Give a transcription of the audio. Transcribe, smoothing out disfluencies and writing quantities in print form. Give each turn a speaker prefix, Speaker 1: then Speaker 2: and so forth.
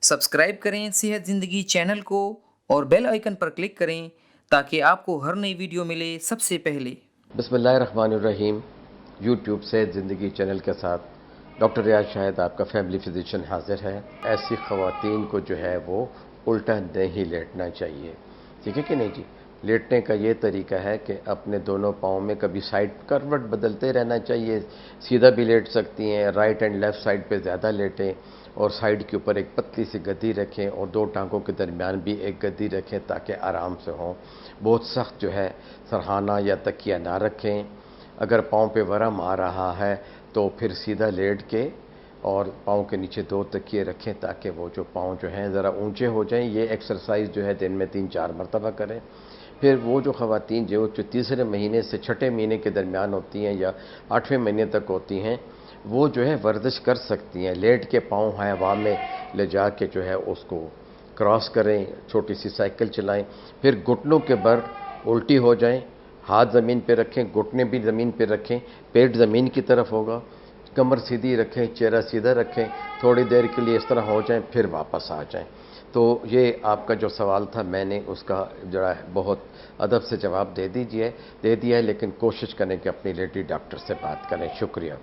Speaker 1: Subscribe करें सेहत ज़िंदगी चैनल को और बेल आइकन पर क्लिक करें ताकि आपको हर नई वीडियो मिले सबसे पहले।
Speaker 2: बिस्मिल्लाहिर्रहमानिर्रहीम। यूट्यूब से ज़िंदगी चैनल के साथ डॉक्टर रियाज शाहिद आपका फैमिली फिजिशियन हाजिर है। ऐसी ख़वातीन को जो है वो उल्टा नहीं लेटना चाहिए, ठीक है कि नहीं जी। लेटने का ये तरीका है कि अपने दोनों पाँव में कभी साइड करवट बदलते रहना चाहिए। सीधा भी लेट सकती हैं, राइट एंड लेफ़्ट साइड पे ज़्यादा लेटें और साइड के ऊपर एक पतली सी गद्दी रखें और दो टांगों के दरमियान भी एक गद्दी रखें ताकि आराम से हों। बहुत सख्त जो है सरहाना या तकिया ना रखें। अगर पाँव पे वरम आ रहा है तो फिर सीधा लेट के और पाँव के नीचे दो तकिए रखें ताकि वो जो पाँव जो हैं ज़रा ऊंचे हो जाएं। ये एक्सरसाइज जो है दिन में 3-4 मरतबा करें। फिर वो जो ख़वातीन जो तीसरे महीने से छठे महीने के दरमियान होती हैं या 8वें महीने तक होती हैं, वो जो है वर्जिश कर सकती हैं। लेट के पाँव हवा में ले जा के जो है उसको क्रॉस करें, छोटी सी साइकिल चलाएं। फिर घुटनों के बल उल्टी हो जाएं, हाथ ज़मीन पे रखें, घुटने भी ज़मीन पे रखें, पेट ज़मीन की तरफ होगा, कमर सीधी रखें, चेहरा सीधा रखें। थोड़ी देर के लिए इस तरह हो जाएं, फिर वापस आ जाएं। तो ये आपका जो सवाल था मैंने उसका जो है बहुत अदब से जवाब दे दिया है, लेकिन कोशिश करें कि अपनी लेडी डॉक्टर से बात करें। शुक्रिया।